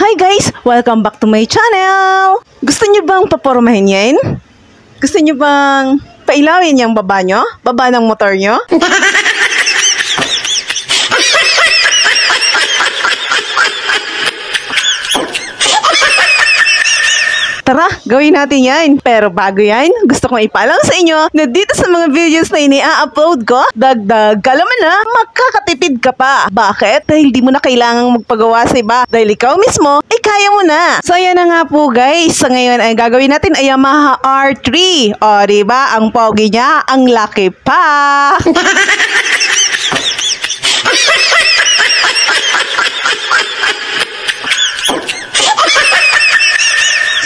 Hi guys! Welcome back to my channel! Gusto niyo bang papormahin yan? Gusto niyo bang pailawin yung baba nyo? Baba ng motor nyo? Tara, gawin natin yan. Pero bago yan, gusto kong ipaalam sa inyo na dito sa mga videos na ini-upload ko, dagdag kalaman na makakatipid ka pa. Bakit? Dahil di mo na kailangang magpagawa sa iba. Dahil ikaw mismo, kaya mo na. So, yan na nga po guys. So, ngayon ay gagawin natin ay Yamaha R3. O, diba? Ang pogi niya, ang laki pa.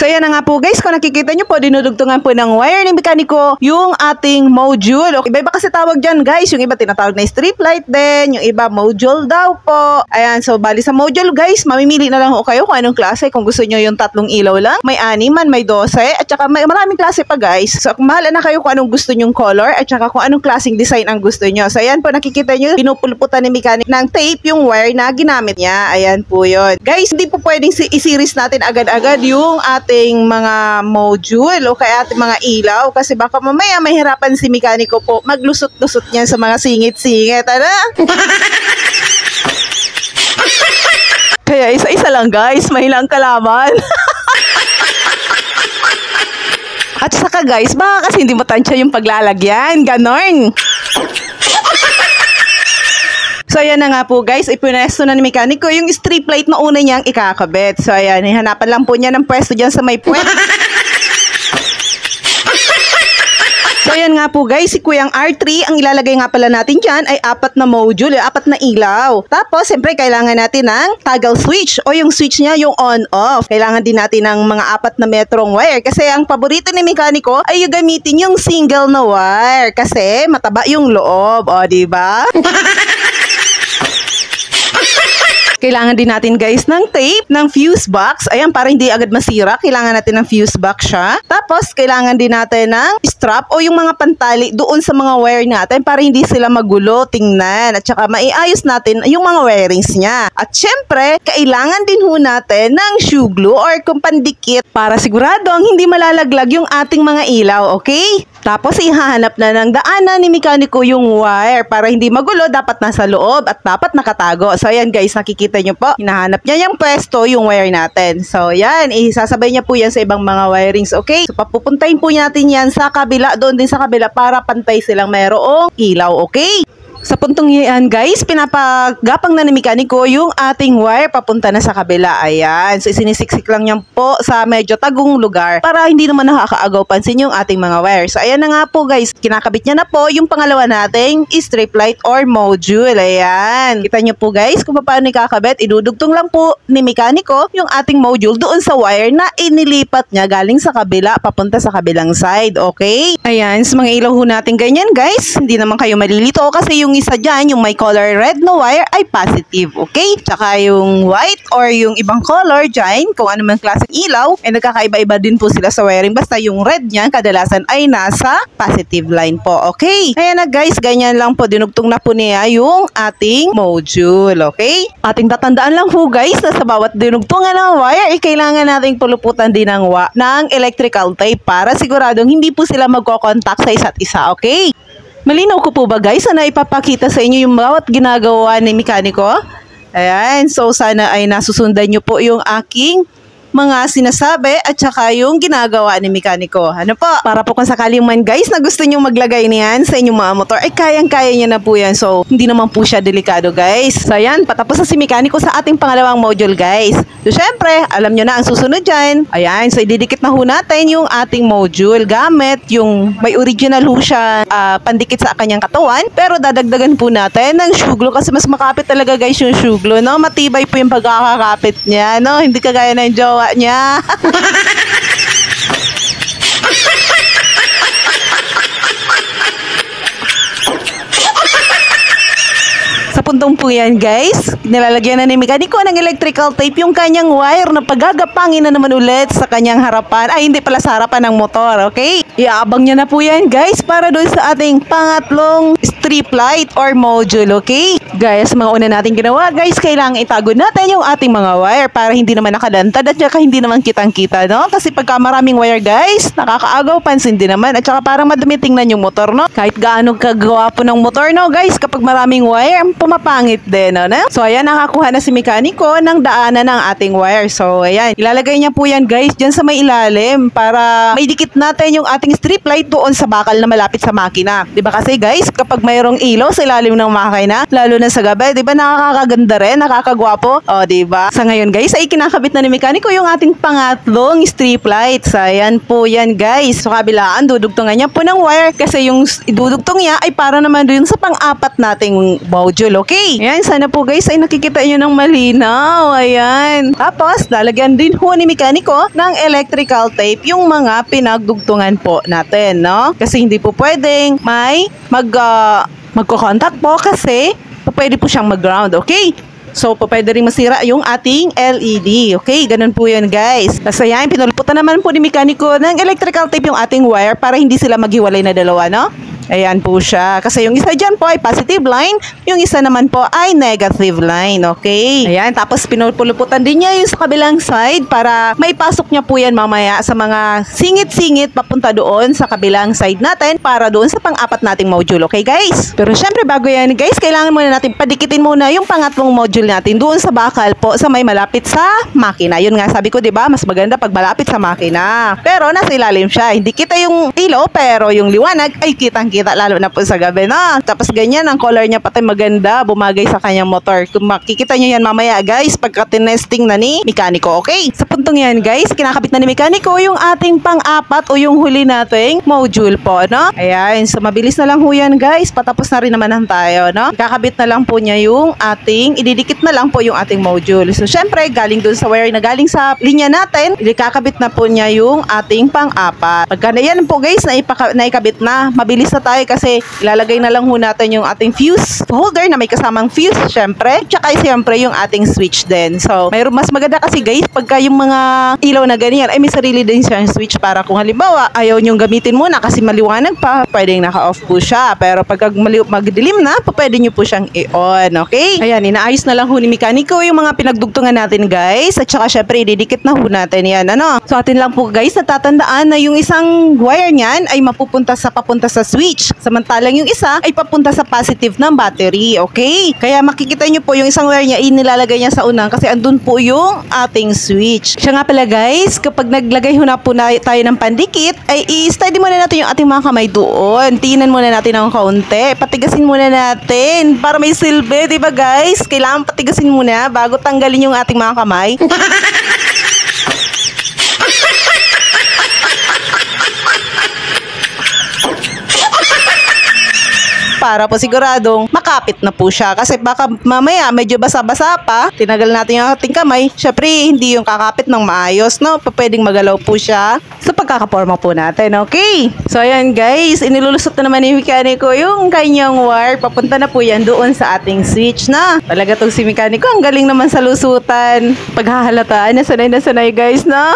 So yan na nga po guys, kung nakikita nyo po, dinudugtungan po ng wire ng mekaniko yung ating module. Okay, iba kasi tawag dyan guys, yung iba tinatawag na strip light din, yung iba module daw po. Ayan, so bali sa module guys, mamimili na lang ho kayo kung anong klase. Kung gusto nyo yung 3 ilaw lang, may 6 man, may 12, at saka may maraming klase pa guys. So mahala na kayo kung anong gusto nyong color, at saka kung anong klaseng design ang gusto nyo. So ayan po, nakikita nyo, pinupulputan ni mechanic ng tape yung wire na ginamit niya. Ayan po yun. Guys, hindi po pwedeng i-series natin agad-agad yung ating mga module o kaya ating mga ilaw kasi baka mamaya mahirapan si mekaniko po maglusot-lusot niyan sa mga singit-singit. Ano? Kaya isa-isa lang guys, mahilang kalaban. At saka guys, baka kasi hindi matansya yung paglalagyan. Ganon. So, ayan na nga po guys, ipinesto na ni mekaniko yung strip light na una niyang ikakabit. So, ayan, hihanapan lang po niya ng pwesto dyan sa may puwet. So, ayan nga po guys, si Kuyang R3, ang ilalagay nga pala natin dyan ay 4 na module, 4 na ilaw. Tapos, siyempre, kailangan natin ng toggle switch o yung switch niya yung on-off. Kailangan din natin ng mga 4 na metrong wire kasi ang paborito ni mekaniko ay yung gamitin yung single na wire kasi mataba yung loob. O, diba? Kailangan din natin guys ng tape, ng fuse box. Ayan, para hindi agad masira, kailangan natin ng fuse box siya. Tapos, kailangan din natin ng strap o yung mga pantali doon sa mga wire natin para hindi sila magulo, tingnan. At saka maiayos natin yung mga wirings niya. At syempre, kailangan din ho natin ng shoe glue or kung pandikit para siguradong hindi malalaglag yung ating mga ilaw, okay? Tapos, ihahanap na ng daanan ni mekaniko yung wire para hindi magulo, dapat nasa loob at dapat nakatago. So, ayan guys, nakikita nyo po. Hinahanap niya yung pwesto, yung wire natin. So, yan. Isasabay niya po yan sa ibang mga wirings, okay? So, papupuntahin po natin yan sa kabila, doon din sa kabila para pantay silang mayroong ilaw, okay? Sa puntong yan guys, pinapagapang na ni mekaniko yung ating wire papunta na sa kabila. Ayan. So isinisiksik lang yan po sa medyo tagong lugar para hindi naman nakakaagaw pansin yung ating mga wire. So ayan na nga po guys, kinakabit niya na po yung pangalawa nating strip light or module. Ayan. Kita niyo po guys kung paano ikakabit. Idudugtong lang po ni mekaniko yung ating module doon sa wire na inilipat niya galing sa kabila papunta sa kabilang side. Okay? Ayan. Sa mga ilaw ho natin ganyan guys, hindi naman kayo malilito kasi yung isa dyan, yung may color red na wire ay positive, okay? Tsaka yung white or yung ibang color dyan, kung ano man klaseng ilaw, ay nagkakaiba-iba din po sila sa wiring. Basta yung red niyan, kadalasan ay nasa positive line po, okay? Ayan na guys, ganyan lang po, dinugtong na po niya yung ating module, okay? Ating tatandaan lang po guys, na sa bawat dinugtungan ng wire, ay kailangan nating puluputan din ng electrical tape para siguradong hindi po sila magkocontact sa isa't isa, okay? Malinaw ko po ba guys na ipapakita sa inyo yung bawat ginagawa ni mekaniko? Ayan, so sana ay nasusundan nyo po yung aking mga sinasabi at saka yung ginagawa ni mekaniko. Ano po? Para po kung sakaling man guys na gusto nyo maglagay niyan sa inyong mga motor, ay kayang-kaya niya na po yan. So, hindi naman po siya delikado guys. So, ayan, patapos na si mekaniko sa ating pangalawang module guys. So, syempre, alam nyo na ang susunod dyan. Ayan, so ididikit na ho natin yung ating module gamit yung may original ho siya pandikit sa kanyang katawan. Pero dadagdagan po natin ng shoe glue kasi mas makapit talaga guys yung shoe glue, no? Matibay po yung pagkakakapit niya, no? Hindi kagaya ng jowa niya. Sa puntong po yan guys, nilalagyan na ni mekaniko ng electrical tape yung kanyang wire na pagagapangin na naman ulit sa kanyang harapan. Ay, hindi pala sa harapan ng motor, okay? Iabang niya na po yan guys para doon sa ating pangatlong strip strip light or module, okay? Guys, mga una natin ginawa, guys, kailangan itago natin yung ating mga wire para hindi naman nakalantad at saka hindi naman kitang-kita, no? Kasi pagka maraming wire, guys, nakakaagaw, pansin din naman at saka parang madumi tingnan yung motor, no? Kahit gaano kagawa po ng motor, no, guys, kapag maraming wire, pumapangit din, no? So, ayan, nakakuha na si mekaniko ng daanan ng ating wire. So, ayan, ilalagay niya po yan, guys, dyan sa may ilalim para maidikit natin yung ating strip light doon sa bakal na malapit sa makina. Diba kasi, guys, kapag mayroong ilaw sa ilalim ng makina, lalo na sa gabi, di ba nakakaganda rin, nakakagwapo? O, di ba? Sa ngayon, guys, ay kinakabit na ni mekaniko yung ating pangatlong strip light. So, ayan po yan, guys. So, kabilaan, dudugtungan niya po ng wire kasi yung idudugtong niya ay para naman rin sa pang-apat nating module, okay? Ayan, sana po, guys, ay nakikita nyo ng malinaw. Ayan. Tapos, lalagyan din po ni mekaniko ng electrical tape yung mga pinagdugtungan po natin, no? Kasi hindi po pwedeng may magko-contact po kasi pwede po siyang mag-ground, okay? So, pwede rin masira yung ating LED, okay? Ganun po yan, guys. Kasi yan, pinulputan naman po ni mekaniko ng electrical tape yung ating wire para hindi sila maghiwalay na dalawa, no? Ayan po siya. Kasi yung isa dyan po ay positive line, yung isa naman po ay negative line, okay? Ayan, tapos pinupuluputan din niya yung sa kabilang side para maipasok niya po yan mamaya sa mga singit-singit papunta doon sa kabilang side natin para doon sa pang-apat nating module, okay, guys? Pero syempre, bago yan, guys, kailangan muna natin padikitin muna yung pangatlong module natin doon sa bakal po sa may malapit sa makina. Yun nga, sabi ko, diba, mas maganda pag malapit sa makina. Pero nasa ilalim siya. Hindi kita yung ilaw, pero yung liwanag ay kitang-kita lalo na po sa gabi, no? Tapos ganyan, ang color niya pati maganda, bumagay sa kanyang motor. Kung makikita nyo yan mamaya, guys, pagka tinesting na ni mekaniko, okay? Sa puntong yan, guys, kinakabit na ni mekaniko yung ating pang-apat o yung huli nating module po, no? Ayan, so mabilis na lang ho yan, guys. Patapos na rin naman tayo, no? Ikakabit na lang po niya yung ating, ididikit na lang po yung ating module. So, syempre, galing dun sa wire na galing sa linya natin, ikakabit na po niya yung ating pang-apat. Pagka na yan po, guys, naikabit na, mabilis na tayo kasi ilalagay na lang ho natin yung ating fuse holder na may kasamang fuse, syempre. Tsaka syempre yung ating switch din. So, mayroon mas maganda kasi, guys, pagka yung mga ilaw na ganyan, ay may sarili din siyang switch para kung halimbawa, ayaw nyong gamitin muna kasi maliwanag pa, pwedeng naka-off po siya. Pero pagka magdilim na, pwede nyo po siyang i-on, okay? Ayan, inaayos na lang ho ni mekaniko yung mga pinagdugtungan natin, guys. At saka syempre, ididikit na ho natin yan, ano? So, atin lang po, guys, natatandaan na yung isang wire niyan ay papunta sa switch. Samantalang yung isa ay papunta sa positive ng battery, okay? Kaya makikita nyo po yung isang wire niya, inilalagay niya sa unang kasi andun po yung ating switch. Siya nga pala, guys, kapag naglagay ho na po tayo ng pandikit, ay i-steady muna natin yung ating mga kamay doon. Tingnan muna natin ng kaunti. Patigasin muna natin para may silbi, di ba, guys? Kailangan patigasin muna bago tanggalin yung ating mga kamay. Para po siguradong makapit na po siya. Kasi baka mamaya medyo basa-basa pa, tinagal natin yung ating kamay, syempre hindi yung kakapit ng maayos, no? Pwedeng magalaw po siya sa pagkakaporma po natin, okay? So ayan, guys, inilulusot na naman ni mekaniko yung kanyang wire. Papunta na po yan doon sa ating switch na. Talaga tong si mekaniko, ang galing naman sa lusutan. Paghahalataan, nasanay na sanay, guys, no?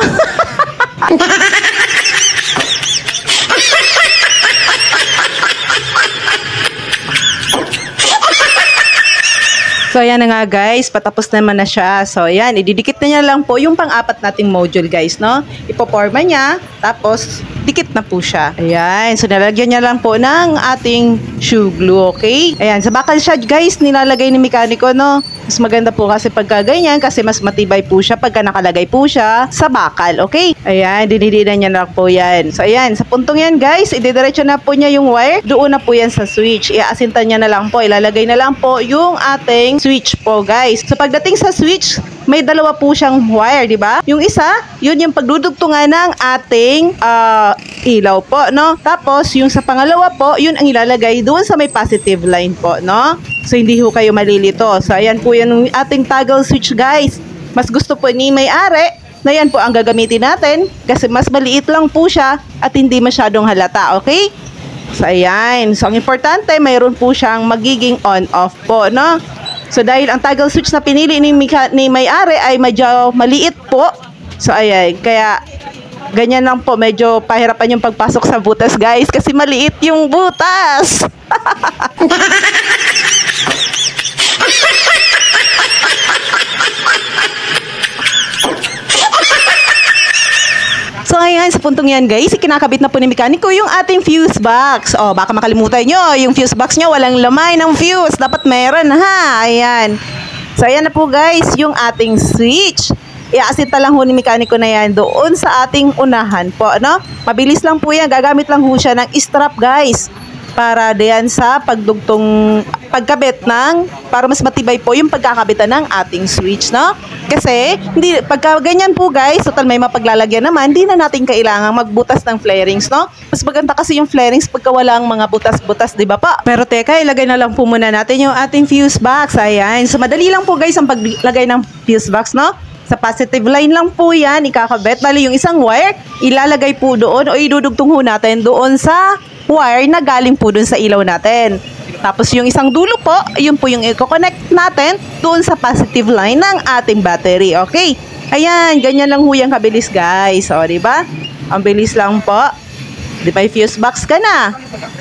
So, ayan na nga, guys. Patapos naman na siya. So, ayan. Ididikit na niya lang po yung pang-apat nating module, guys, no? Ipoporma niya. Tapos, dikit na po siya. Ayan. So, nalagyan niya lang po ng ating shoe glue, okay? Ayan. Sa bakal siya, guys, nilalagay ni mekaniko, no? Mas maganda po kasi pagka ganyan kasi mas matibay po siya pagka nakalagay po siya sa bakal, okay? Ayan, dinidinan niya na po yan. So, ayan, sa puntong yan, guys, ididiretso na po niya yung wire. Doon na po yan sa switch. Iaasintan niya na lang po. Ilalagay na lang po yung ating switch po, guys. So, pagdating sa switch, may dalawa po siyang wire, di ba? Yung isa, yun yung pagdudugtungan ng ating ilaw po, no? Tapos, yung sa pangalawa po, yun ang ilalagay doon sa may positive line po, no? So, hindi ho kayo malilito. So, ayan po yan yung ating toggle switch, guys. Mas gusto po ni may-ari na yan po ang gagamitin natin kasi mas maliit lang po siya at hindi masyadong halata, okay? So, ayan. So, ang importante, mayroon po siyang magiging on-off po, no? So, dahil ang toggle switch na pinili ni may-ari ay medyo maliit po. So, ayan. Kaya, ganyan lang po, medyo pahirapan yung pagpasok sa butas guys kasi maliit yung butas. So ngayon, sa puntong yan guys, kinakabit na po ni mekaniko yung ating fuse box. O, baka makalimutan nyo, yung fuse box nyo walang lamay ng fuse. Dapat meron ha, ayan. So ayan na po guys, yung ating switch. Iaasita lang ho ni mekaniko na yan doon sa ating unahan po, ano? Mabilis lang po yan, gagamit lang ho siya ng strap guys. Para diyan sa pagkabit para mas matibay po yung pagkakabitan ng ating switch, no? Kasi, pagka ganyan po guys, total may mapaglalagyan naman, hindi na natin kailangang magbutas ng flarings, no? Mas maganda kasi yung flarings pagka walang mga butas-butas, di ba pa? Pero teka, ilagay na lang po muna natin yung ating fuse box, ayan. So, madali lang po guys ang paglagay ng fuse box, no? Sa positive line lang po yan, ikakabit. Bali yung isang wire, ilalagay po doon o idudugtong ho natin doon sa wire na galing po doon sa ilaw natin. Tapos yung isang dulo po, yun po yung i-connect natin doon sa positive line ng ating battery. Okay? Ayan, ganyan lang ho yung kabilis guys. O, diba? Ang bilis lang po. Di ba, fuse box ka na?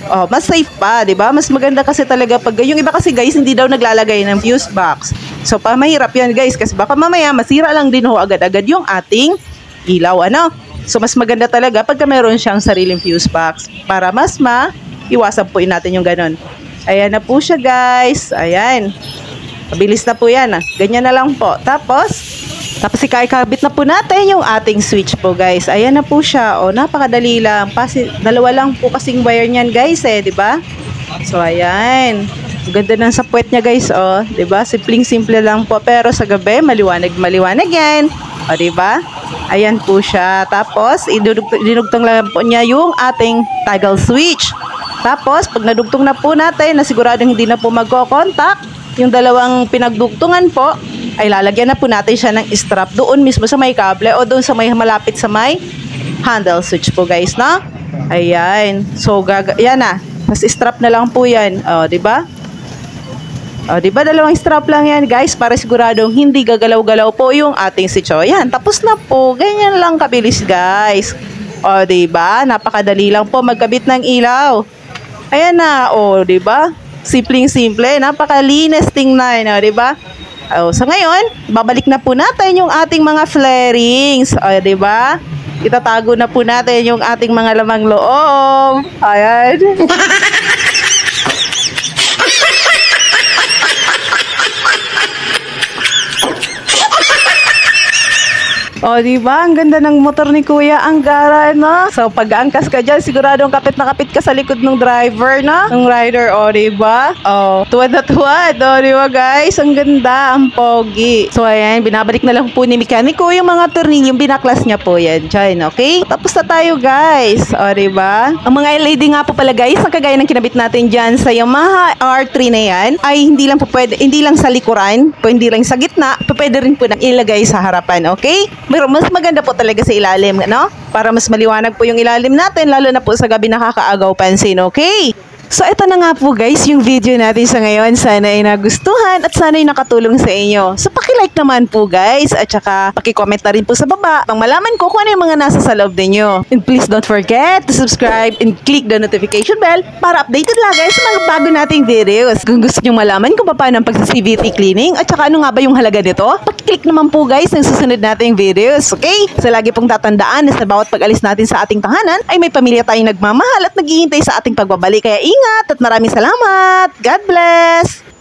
O, mas safe pa, di ba? Mas maganda kasi talaga pag yung iba kasi guys, hindi daw naglalagay ng fuse box. So, mahirap yan guys kasi baka mamaya masira lang din ho agad-agad yung ating ilaw, ano? So, mas maganda talaga pagka meron siyang sariling fuse box para mas iwasan po natin yung ganun. Ayan na po siya guys. Ayan. Mabilis na po yan. Ganyan na lang po. Tapos ikakabit na po natin yung ating switch po guys. Ayan na po siya. O, napakadali lang. Dalawa lang po kasing wire niyan guys eh. Diba? So, ayan. Ganda ng sa puwet niya guys. O, diba? Simpleng-simple lang po. Pero sa gabi, maliwanag yan. O, diba? Ayan po siya. Tapos, dinugtong lang po niya yung ating toggle switch. Tapos, pag nadugtong na po natin, na siguradong hindi na po magko-contact, yung dalawang pinagdugtungan po, ay lalagyan na po natin siya ng strap doon mismo sa may kable o doon sa may malapit sa may handle switch po guys, no? Ayan. So, yan na. Mas strap na lang po yan. O, diba? O, diba? Dalawang strap lang yan, guys, para siguradong hindi gagalaw-galaw po yung ating switch. O, yan. Tapos na po. Ganyan lang kabilis, guys. O, diba? Napakadali lang po magkabit ng ilaw. Ayan na. O, diba? Simpleng-simple. Napakalinis tingnan. O, diba? O, so, ngayon, babalik na po natin yung ating mga flarings. O, diba? Itatago na po natin yung ating mga lamang loob. Ayan. O, diba? Ang ganda ng motor ni Kuya. Ang gara, no? So, pag-angkas ka dyan, siguradong kapit na kapit ka sa likod ng driver, no? Ng rider, o, diba? O, tuwad na tuwad. O, diba, guys? Ang ganda. Ang pogi. So, ayan. Binabalik na lang po ni mekaniko yung mga tornilyong binaklas niya po yan. Diyan, okay? Tapos na tayo, guys. O, diba? Ang mga LED nga po pala, guys, ang kagaya ng kinabit natin dyan sa Yamaha R3 na yan, ay hindi lang po pwede, hindi lang sa likuran, hindi lang sa gitna, pwede rin po na ilagay sa harapan, okay? Pero mas maganda po talaga sa ilalim, no? Para mas maliwanag po yung ilalim natin, lalo na po sa gabi nakakaagaw pansin, okay? So, ito na nga po guys, yung video natin sa ngayon. Sana ay nagustuhan at sana ay nakatulong sa inyo. So, paki-like naman po guys at saka paki-comment na rin po sa baba pang malaman ko kung ano yung mga nasa sa loob ninyo. And please don't forget to subscribe and click the notification bell para updated lagi sa mga bago nating videos. Kung gusto nyo malaman kung paano ang pagsa-CVT cleaning at saka ano nga ba yung halaga nito, paki-click naman po guys ng susunod nating videos. Okay? So, lagi pong tatandaan na sa bawat pag-alis natin sa ating tahanan ay may pamilya tayong nagmamahal at naghihintay sa ating pagbabalik. Kaya ingat at maraming salamat. God bless!